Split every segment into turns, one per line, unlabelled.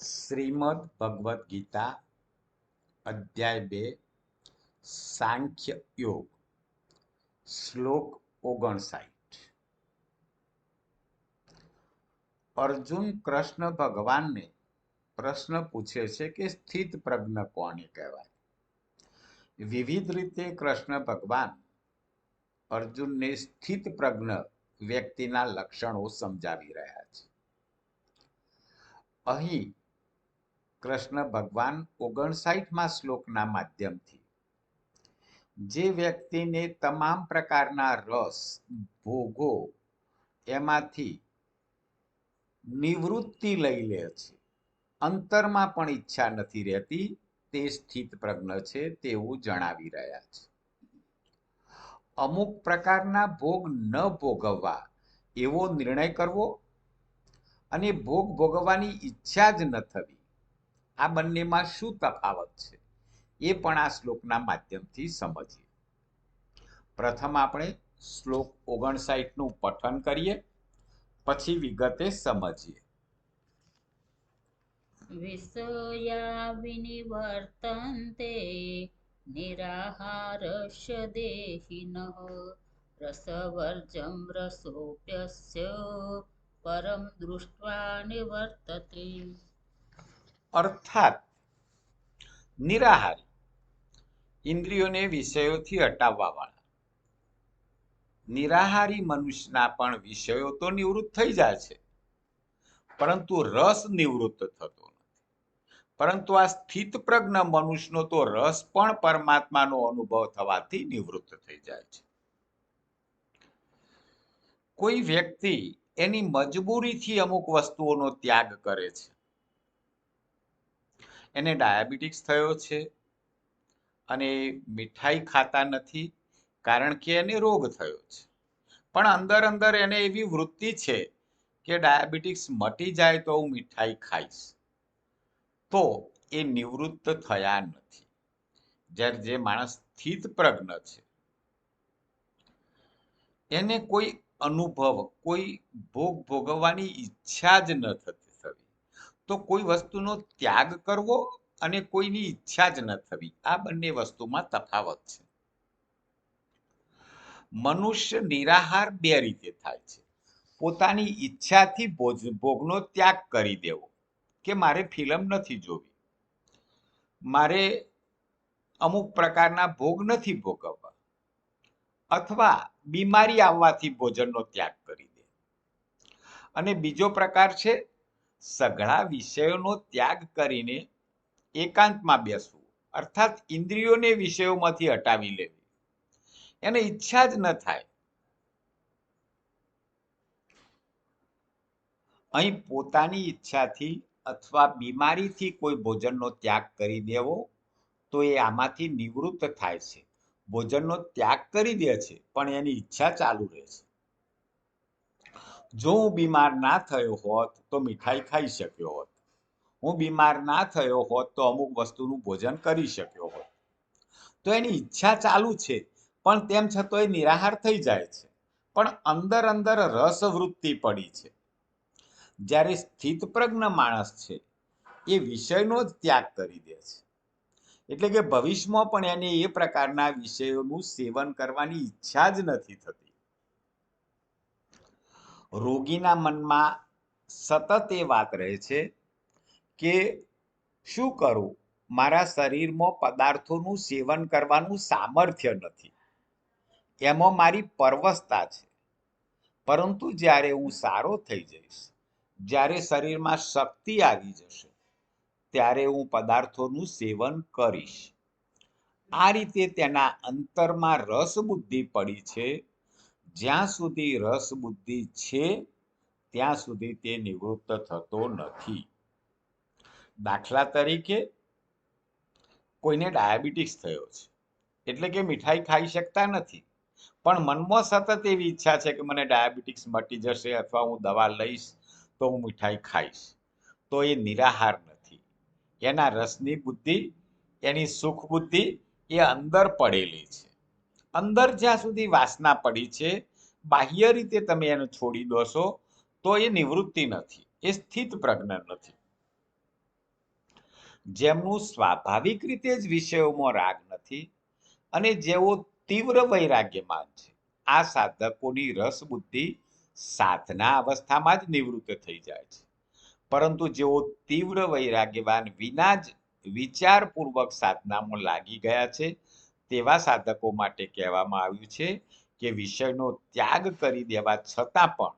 શ્રીમદ ભગવદ્ ગીતા અધ્યાય 2 સાંખ્ય યોગ શ્લોક 59 અર્જુન કૃષ્ણ ભગવાનને પ્રશ્ન પૂછે છે કે સ્થિત પ્રજ્ઞ કોને કહેવાય. વિવિધ રીતે કૃષ્ણ ભગવાન અર્જુનને સ્થિત પ્રજ્ઞ વ્યક્તિના લક્ષણો સમજાવી રહ્યા છે. અહીં કૃષ્ણ ભગવાન 59મા શ્લોકના માધ્યમથી જે વ્યક્તિને તમામ પ્રકારના રસ ભોગો એમાંથી નિવૃત્તિ લઈ લે છે, અંતરમાં પણ ઈચ્છા નથી રહેતી, તે સ્થિત પ્રજ્ઞ છે તેવું જણાવી રહ્યા છે. અમુક પ્રકારના ભોગ ન ભોગવવા એવો નિર્ણય કરવો અને ભોગ ભોગવવાની ઈચ્છા જ ન થવી, આ બંનેમાં શું તફાવત છે એ પણ આ શ્લોકના માધ્યમથી સમજીએ. પ્રથમ આપણે શ્લોક 59નું પઠન કરીએ, પછી વિગતે સમજીએ.
વિષયા વિનિવર્તન્તે નિરાહારસ્ય દેહિનઃ રસવર્જં રસોપ્યસ્ય પરમ દૃષ્ટ્વા નિવર્તતે.
અર્થાત નિરાહારી, ઇન્દ્રિયોને વિષયોથી હટાવવા વાળા. નિરાહારી મનુષ્યના પણ વિષયો તો નિવૃત્ત થઈ જાય છે, પરંતુ રસ નિવૃત્ત થતો નથી. પરંતુ આ સ્થિત પ્રજ્ઞ મનુષ્યનો તો રસ પણ પરમાત્માનો અનુભવ થવાથી નિવૃત્ત થઈ જાય છે. કોઈ વ્યક્તિ એની મજબૂરીથી અમુક વસ્તુઓનો ત્યાગ કરે છે. એને ડાયાબિટીસ થયો છે અને મીઠાઈ ખાતા નથી કારણ કે એને રોગ થયો છે, પણ અંદર અંદર એને એવી વૃત્તિ છે કે ડાયાબિટીસ મટી જાય તો હું મીઠાઈ ખાઈશ, તો એ નિવૃત્ત થયા નથી. જ્યારે જે માણસ સ્થિત પ્રજ્ઞ છે એને કોઈ અનુભવ, કોઈ ભોગ ભોગવવાની ઈચ્છા જ ન થવી, તો કોઈ વસ્તુનો ત્યાગ કરવો અને કોઈની ઈચ્છા જ ન થવી, આ બંને વસ્તુમાં તફાવત છે. મનુષ્ય નિરાહાર બે રીતે થાય છે. પોતાની ઈચ્છાથી ભોગનો ત્યાગ કરી દેવો કે મારે ફિલ્મ નથી જોવી, મારે અમુક પ્રકારના ભોગ નથી ભોગવવા, અથવા બીમારી આવવાથી ભોજનનો ત્યાગ કરી દે. અને બીજો પ્રકાર છે સઘળા વિષયોનો ત્યાગ કરીને એકાંતમાં બેસવું, અર્થાત ઇન્દ્રિયોને વિષયોમાંથી હટાવી લેવી, એને ઈચ્છા જ ન થાય. અહીં પોતાની ઈચ્છાથી અથવા બીમારીથી કોઈ ભોજનનો ત્યાગ કરી દેવો તો એ આમાંથી નિવૃત્ત થાય છે. ભોજનનો ત્યાગ કરી દે છે પણ એની ઈચ્છા ચાલુ રહે છે. જો હું બીમાર ના થયો હોત તો મીઠાઈ ખાઈ શક્યો હોત, હું બીમાર ના થયો હોત તો અમુક વસ્તુનું ભોજન કરી શક્યો હોત. તો એની ઈચ્છા ચાલુ છે પણ તેમ છતાં એ નિરાહાર થઈ જાય છે, પણ અંદર અંદર રસવૃત્તિ પડી છે. જ્યારે સ્થિત પ્રજ્ઞ માણસ છે એ વિષયનો જ ત્યાગ કરી દે છે, એટલે કે ભવિષ્યમાં પણ એને એ પ્રકારના વિષયોનું સેવન કરવાની ઈચ્છા જ નથી થતી. રોગીના મનમાં સતત એ વાત રહે છે કે શું કરું, મારા શરીરમાં પદાર્થોનું સેવન કરવાનું સામર્થ્ય નથી, એમાં મારી પરવશતા છે. પરંતુ જ્યારે હું સારો થઈ જઈશ, જ્યારે શરીરમાં શક્તિ આવી જશે, ત્યારે હું પદાર્થોનું સેવન કરીશ. આ રીતે તેના અંતરમાં રસ બુદ્ધિ પડી છે. જ્યાં સુધી રસ બુદ્ધિ છે ત્યાં સુધી તે નિવૃત્ત થતો નથી. દાખલા તરીકે કોઈને ડાયાબિટીસ થયો છે, એટલે કે મીઠાઈ ખાઈ શકતા નથી, પણ મનમાં સતત એવી ઈચ્છા છે કે મને ડાયાબિટીસ મટી જશે અથવા હું દવા લઈશ તો હું મીઠાઈ ખાઈશ, તો એ નિરાહાર નથી. એના રસની બુદ્ધિ, એની સુખ બુદ્ધિ એ અંદર પડેલી છે. અંદર જ્યાં સુધી વાસના પડી છે, બાહ્ય રીતે તમે એને છોડી દોશો તો એ નિવૃત્તિ નથી, એ સ્થિત પ્રજ્ઞ નથી. જેમનું સ્વાભાવિક રીતે જ વિષયોમાં રાગ નથી અને જેઓ તીવ્ર વૈરાગ્યમાન છે, આ સાધકોની રસ બુદ્ધિ સાધના અવસ્થામાં જ નિવૃત્ત થઈ જાય છે. પરંતુ જેઓ તીવ્ર વૈરાગ્યવાન વિના જ વિચારપૂર્વક સાધનામાં લાગી ગયા છે, તેવા સાધકો માટે કહેવામાં આવ્યું છે કે વિષયનો ત્યાગ કરી દેવા છતાં પણ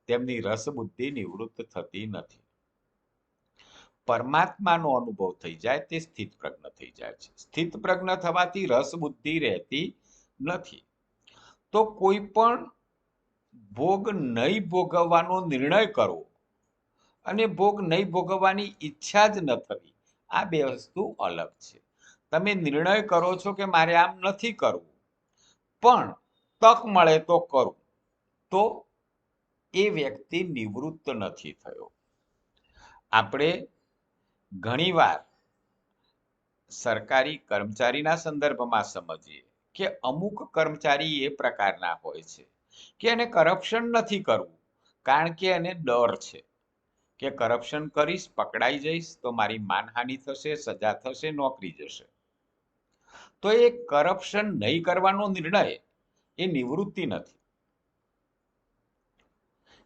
તેમની રસબુદ્ધિ નિવૃત્ત થતી નથી. પરમાત્માનો અનુભવ થઈ જાય તે સ્થિત પ્રજ્ઞ થઈ જાય છે. સ્થિત પ્રજ્ઞ થવાથી રસબુદ્ધિ રહેતી નથી. તો કોઈ પણ ભોગ નહીં ભોગવવાનો નિર્ણય કરવો અને ભોગ નહીં ભોગવવાની ઈચ્છા જ ન થવી, આ બે વસ્તુ અલગ છે. તમે નિર્ણય કરો છો કે મારે આમ નથી કરવું, પણ તક મળે તો કરું, તો એ વ્યક્તિ નિવૃત્ત નથી થયો. આપણે ઘણીવાર સરકારી કર્મચારીના સંદર્ભમાં સમજીએ કે અમુક કર્મચારી એ પ્રકારના હોય છે કે એને કરપ્શન નથી કરવું, કારણ કે એને ડર છે કે કરપ્શન કરીશ, પકડાઈ જઈશ તો મારી માનહાનિ થશે, સજા થશે, નોકરી જશે. તો એ કરપ્શન નહીં કરવાનો નિર્ણય એ નિવૃત્તિ નથી.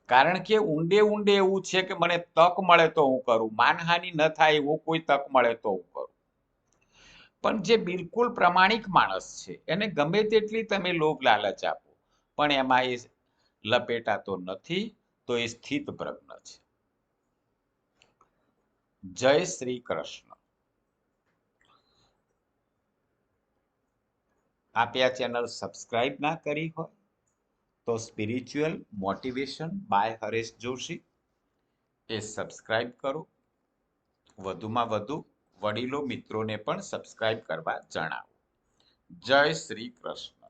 કારણ કે ઊંડે ઊંડે એવું છે કે મને તક મળે તો હું કરું, માનહાનિ ન થાય એવો કોઈ તક મળે તો હું કરું. પણ જે બિલકુલ પ્રમાણિક માણસ છે એને ગમે તેટલી તમે લોભ લાલચ આપો પણ એમાં એ લપેટાતો નથી, તો એ સ્થિત પ્રજ્ઞ છે. જય શ્રી કૃષ્ણ. આપે આ ચેનલ સબસ્ક્રાઇબ ના કરી હોય તો spiritual motivation by Haresh Joshi એ સબસ્ક્રાઇબ કરો. વધુમાં વધુ વડીલો મિત્રોને પણ સબસ્ક્રાઇબ કરવા જણાવો. જય શ્રી કૃષ્ણ.